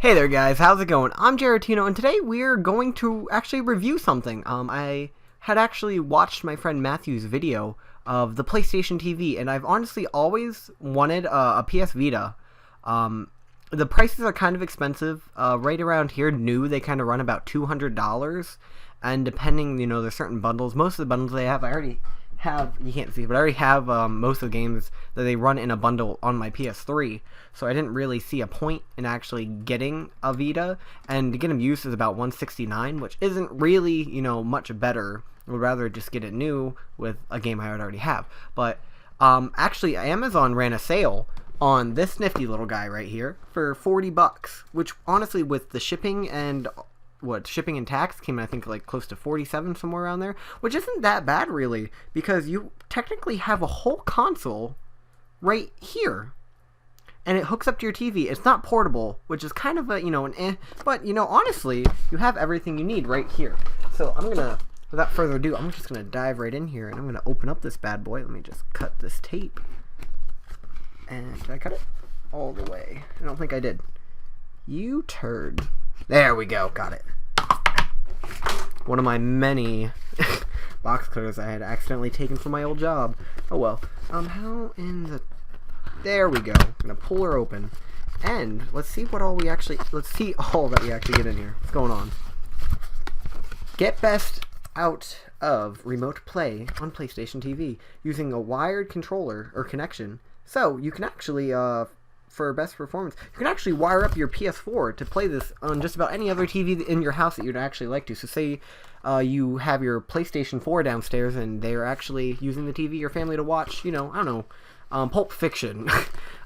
Hey there guys, how's it going? I'm Jaretino, and today we're going to actually review something. I had actually watched my friend Matthew's video of the PlayStation TV, and I've honestly always wanted a PS Vita. The prices are kind of expensive. Right around here, new, they kind of run about $200, and depending, there's certain bundles. Most of the bundles they have, I already have, you can't see, but I already have most of the games that they run in a bundle on my PS3, so I didn't really see a point in actually getting a Vita, and to get them used is about $169, which isn't really, much better. I would rather just get it new with a game I would already have. But actually, Amazon ran a sale on this nifty little guy right here for $40, which honestly, with the shipping and shipping and tax came in, I think, like close to 47, somewhere around there, which isn't that bad really, because you technically have a whole console right here, and it hooks up to your TV. It's not portable, which is kind of a, but honestly, you have everything you need right here. So I'm gonna, without further ado, I'm just gonna dive right in here, and I'm gonna open up this bad boy. Let me just cut this tape. And did I cut it all the way? I don't think I did. You turd. There we go, got it. One of my many box cutters I had accidentally taken from my old job. Oh well. How in the... There we go. I'm gonna pull her open. And let's see what all we actually... Let's see all that we actually get in here. What's going on? Get best out of remote play on PlayStation TV using a wired controller or connection. So you can actually... for best performance, you can actually wire up your PS4 to play this on just about any other TV in your house that you'd actually like to. So say you have your PlayStation 4 downstairs and they're actually using the TV, your family, to watch, I don't know, Pulp Fiction.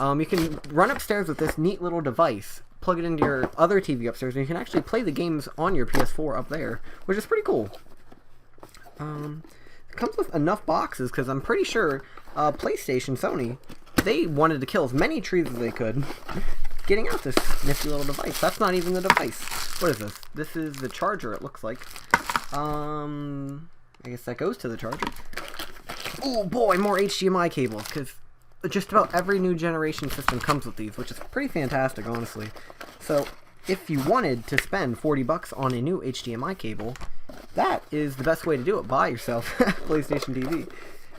You can run upstairs with this neat little device, plug it into your other TV upstairs, and you can actually play the games on your PS4 up there, which is pretty cool. It comes with enough boxes, because I'm pretty sure PlayStation, Sony, they wanted to kill as many trees as they could getting out this nifty little device. That's not even the device. What is this? This is the charger, it looks like. I guess that goes to the charger. Oh boy, more HDMI cables, because just about every new generation system comes with these, which is pretty fantastic, honestly. So if you wanted to spend $40 on a new HDMI cable, that is the best way to do it. Buy yourself PlayStation TV.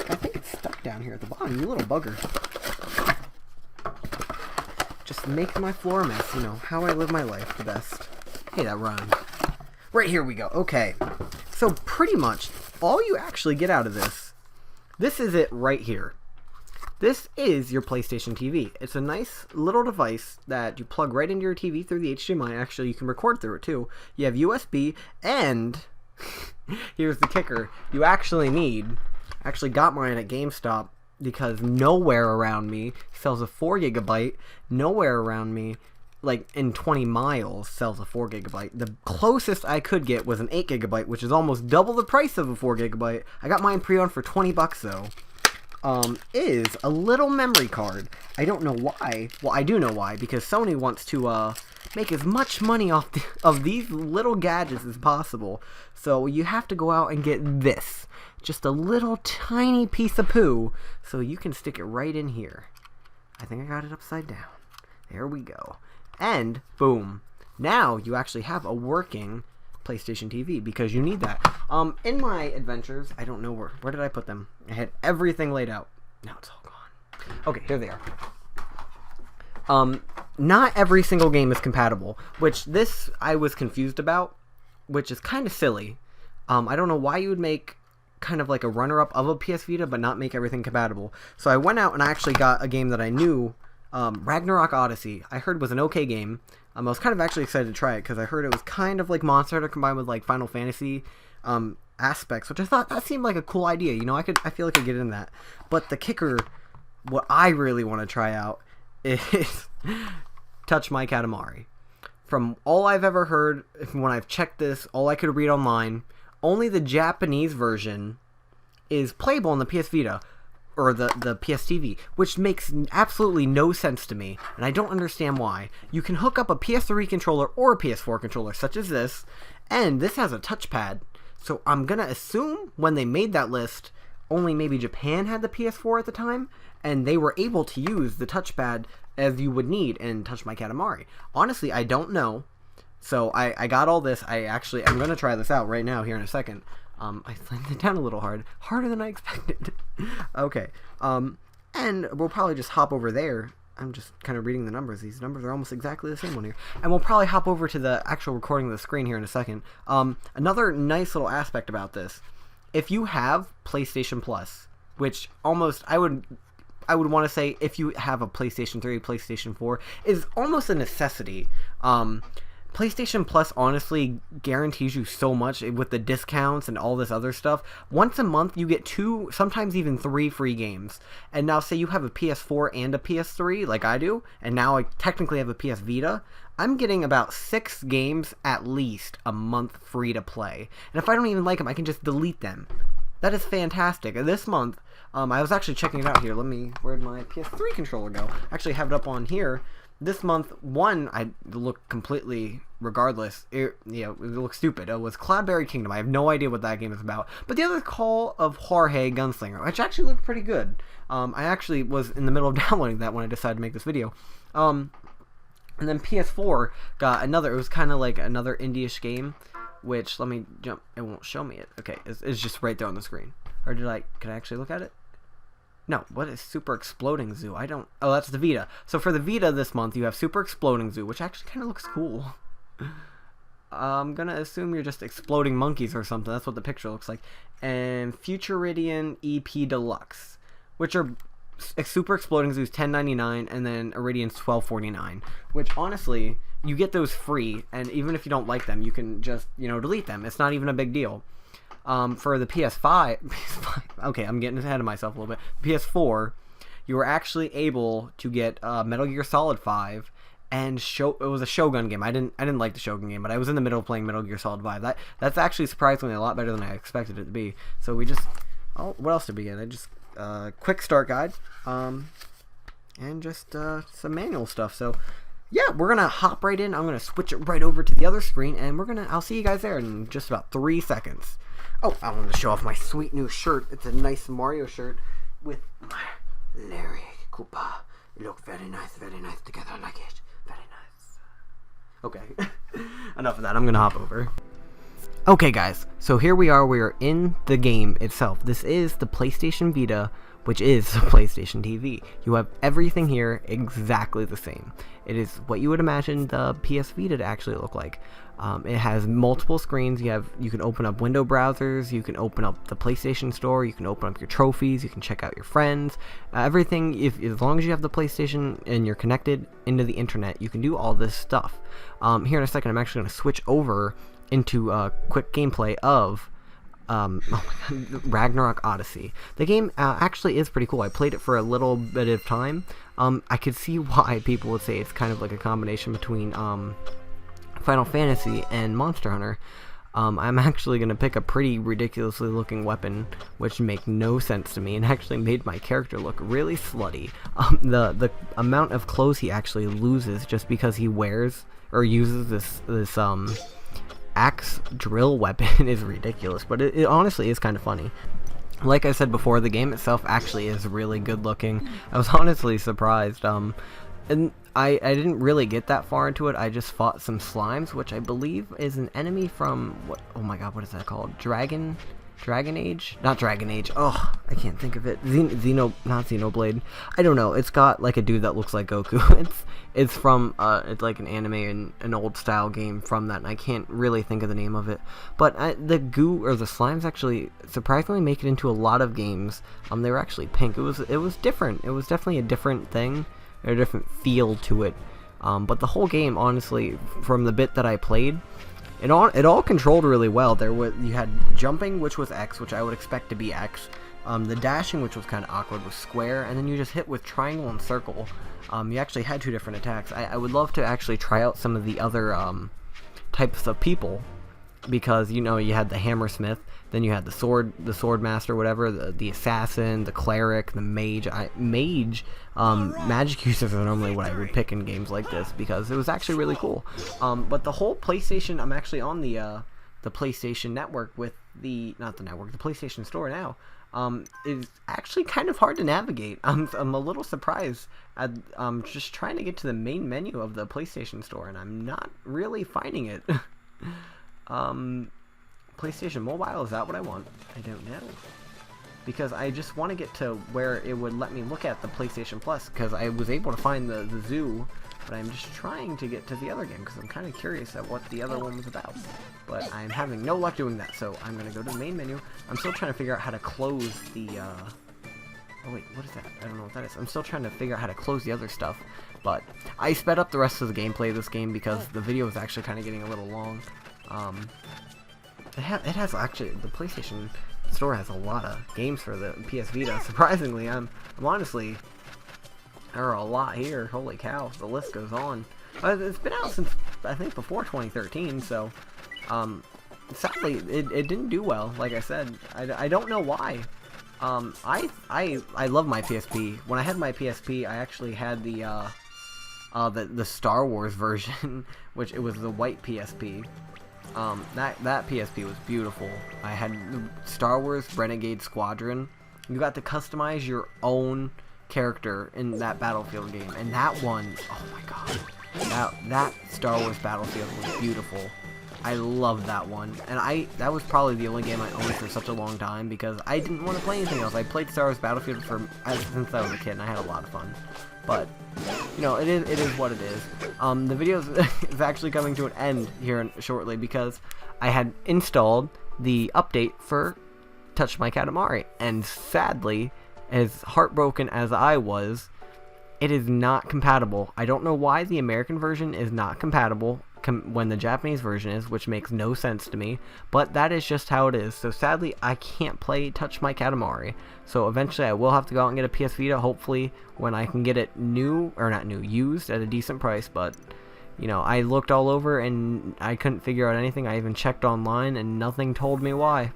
I think it's stuck down here at the bottom, you little bugger. Just making my floor a mess, how I live my life the best. Hey, that rhymed. Right, here we go. Okay. So pretty much all you actually get out of this is it right here. This is your PlayStation TV. It's a nice little device that you plug right into your TV through the HDMI. Actually, you can record through it too. You have USB, and here's the kicker. You actually got mine at GameStop, because nowhere around me sells a 4GB. Nowhere around me, like in 20 miles, sells a 4GB. The closest I could get was an 8GB, which is almost double the price of a 4GB. I got mine pre-owned for $20 though. Is a little memory card. I don't know why. Well, I do know why, because Sony wants to make as much money off of these little gadgets as possible. So you have to go out and get this. Just a little tiny piece of poo, so you can stick it right in here. I think I got it upside down. There we go. And boom. Now you actually have a working PlayStation TV, because you need that. In my adventures, I don't know where did I put them? I had everything laid out. Now it's all gone. Okay, here they are. Not every single game is compatible, which this I was confused about, which is kind of silly. I don't know why you would make kind of like a runner-up of a PS Vita, but not make everything compatible. So I went out and I actually got a game that I knew, Ragnarok Odyssey, I heard was an okay game. I was kind of actually excited to try it, because I heard it was kind of like Monster Hunter combined with like Final Fantasy aspects, which I thought that seemed like a cool idea. I feel like I could get in that. But the kicker, what I really want to try out is Touch My Katamari. From all I've ever heard, when I've checked this, all I could read online, only the Japanese version is playable on the PS Vita, or the PS TV, which makes absolutely no sense to me, and I don't understand why. You can hook up a PS3 controller or a PS4 controller, such as this, and this has a touchpad, so I'm gonna assume when they made that list, only maybe Japan had the PS4 at the time, and they were able to use the touchpad as you would need in Touch My Katamari. Honestly, I don't know. So I got all this. I'm going to try this out right now here in a second. I slammed it down a little harder than I expected. Okay. And we'll probably just hop over there. I'm just kind of reading the numbers. These numbers are almost exactly the same one here. And we'll probably hop over to the actual recording of the screen here in a second. Another nice little aspect about this, if you have PlayStation Plus, which almost I would want to say if you have a PlayStation 3, PlayStation 4, is almost a necessity. PlayStation Plus honestly guarantees you so much with the discounts and all this other stuff. Once a month you get 2, sometimes even 3 free games. And now say you have a PS4 and a PS3 like I do, and now I technically have a PS Vita, I'm getting about 6 games at least a month free to play. And if I don't even like them, I can just delete them. That is fantastic. And this month, I was actually checking it out here. Where'd my PS3 controller go? I actually have it up on here. This month, I look completely, regardless, it looks stupid. It was Cloudberry Kingdom. I have no idea what that game is about. But the other, Call of Jorge Gunslinger, which actually looked pretty good. I actually was in the middle of downloading that when I decided to make this video. And then PS4 got another, it was kind of like another indie-ish game, which, let me jump, it won't show me it. Okay, it's just right there on the screen. Or could I actually look at it? No, what is Super Exploding Zoo? Oh, that's the Vita. So for the Vita this month, you have Super Exploding Zoo, which actually kind of looks cool. I'm going to assume you're just exploding monkeys or something. That's what the picture looks like. And Futuridian EP Deluxe, which are Super Exploding Zoo's $10.99 and then Iridian's $12.49, which honestly, you get those free, and even if you don't like them, you can just, delete them. It's not even a big deal. For the PS5, okay, I'm getting ahead of myself a little bit. PS4, you were actually able to get Metal Gear Solid 5, and it was a Shogun game. I didn't like the Shogun game, but I was in the middle of playing Metal Gear Solid 5. That's actually surprisingly a lot better than I expected it to be. So what else did we get? Quick start guide, and just some manual stuff. So yeah, we're gonna hop right in. I'm gonna switch it right over to the other screen, and I'll see you guys there in just about 3 seconds. Oh, I wanted to show off my sweet new shirt. It's a nice Mario shirt with my Larry Koopa. You look very nice together. I like it. Very nice. Okay, enough of that. I'm gonna hop over. Okay, guys. So here we are. We are in the game itself. This is the PlayStation Vita, which is the PlayStation TV. You have everything here exactly the same. It is what you would imagine the PS Vita to actually look like. It has multiple screens. You can open up window browsers. You can open up the PlayStation Store. You can open up your trophies. You can check out your friends. Everything. As long as you have the PlayStation and you're connected into the internet, you can do all this stuff. Here in a second, I'm actually going to switch over into a quick gameplay of Ragnarok Odyssey. The game actually is pretty cool. I played it for a little bit of time. I could see why people would say it's kind of like a combination between Final Fantasy and Monster Hunter. I'm actually going to pick a pretty ridiculously looking weapon, which make no sense to me, and actually made my character look really slutty. The amount of clothes he actually loses just because he wears or uses this axe drill weapon is ridiculous, but it honestly is kind of funny. Like I said before, the game itself actually is really good looking. I was honestly surprised. And I didn't really get that far into it. I just fought some slimes, which I believe is an enemy from oh my god, what is that called? Dragon Age? Not Dragon Age. Oh, I can't think of it. Not Xenoblade. I don't know. It's got like a dude that looks like Goku. It's from it's like an anime and an old style game from that, and I can't really think of the name of it. But the goo or the slimes actually surprisingly make it into a lot of games. They were actually pink. It was different. It was definitely a different thing, a different feel to it. But the whole game, honestly, from the bit that I played, it all controlled really well. You had jumping, which was X, which I would expect to be X. The dashing, which was kind of awkward, was square, and then you just hit with triangle and circle. You actually had 2 different attacks. I would love to actually try out some of the other types of people, because you had the hammersmith, then you had the sword master, whatever, the assassin, the cleric, the mage. Magic users are normally what I would pick in games like this, because it was actually really cool. But the whole PlayStation, I'm actually on the PlayStation Network with the PlayStation Store now. is actually kind of hard to navigate. I'm a little surprised. I'm just trying to get to the main menu of the PlayStation Store, and I'm not really finding it. PlayStation Mobile, is that what I want? I don't know. Because I just want to get to where it would let me look at the PlayStation Plus, because I was able to find the zoo, but I'm just trying to get to the other game, because I'm kind of curious at what the other one was about. But I'm having no luck doing that, so I'm going to go to the main menu. I'm still trying to figure out how to close the, oh wait, what is that? I don't know what that is. I'm still trying to figure out how to close the other stuff, but I sped up the rest of the gameplay of this game because the video is actually kind of getting a little long. It has actually, the PlayStation Store has a lot of games for the PS Vita. Surprisingly, I'm honestly, there are a lot here. Holy cow, the list goes on. It's been out since, I think, before 2013, so, sadly, it didn't do well, like I said. I don't know why. I love my PSP. When I had my PSP, I actually had the Star Wars version, which it was the white PSP. That PSP was beautiful. I had Star Wars Renegade Squadron. You got to customize your own character in that Battlefield game, and that one, oh my god, that Star Wars Battlefield was beautiful. I loved that one, and that was probably the only game I owned for such a long time because I didn't want to play anything else. I played Star Wars Battlefield since I was a kid, and I had a lot of fun. But you know, it is what it is. The video is actually coming to an end here shortly because I had installed the update for Touch My Katamari, and sadly, as heartbroken as I was, it is not compatible. I don't know why the American version is not compatible when the Japanese version is, which makes no sense to me, but that is just how it is. So sadly, I can't play Touch My Katamari. So eventually I will have to go out and get a PS Vita, hopefully when I can get it used at a decent price. But you know, I looked all over and I couldn't figure out anything. I even checked online and nothing told me why.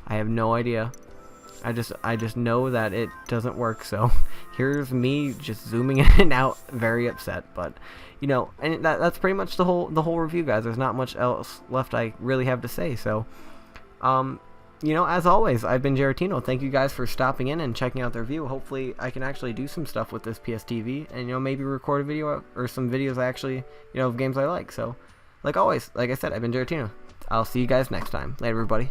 I have no idea. I just know that it doesn't work, so here's me just zooming in and out, very upset. But you know, and that's pretty much the whole review, guys. There's not much else left I really have to say. So you know, as always, I've been Geratino. Thank you guys for stopping in and checking out the review. Hopefully I can actually do some stuff with this PSTV, and you know, maybe record a video or some videos I actually, you know, of games I like. So like always, like I said, I've been Geratino. I'll see you guys next time. Later, everybody.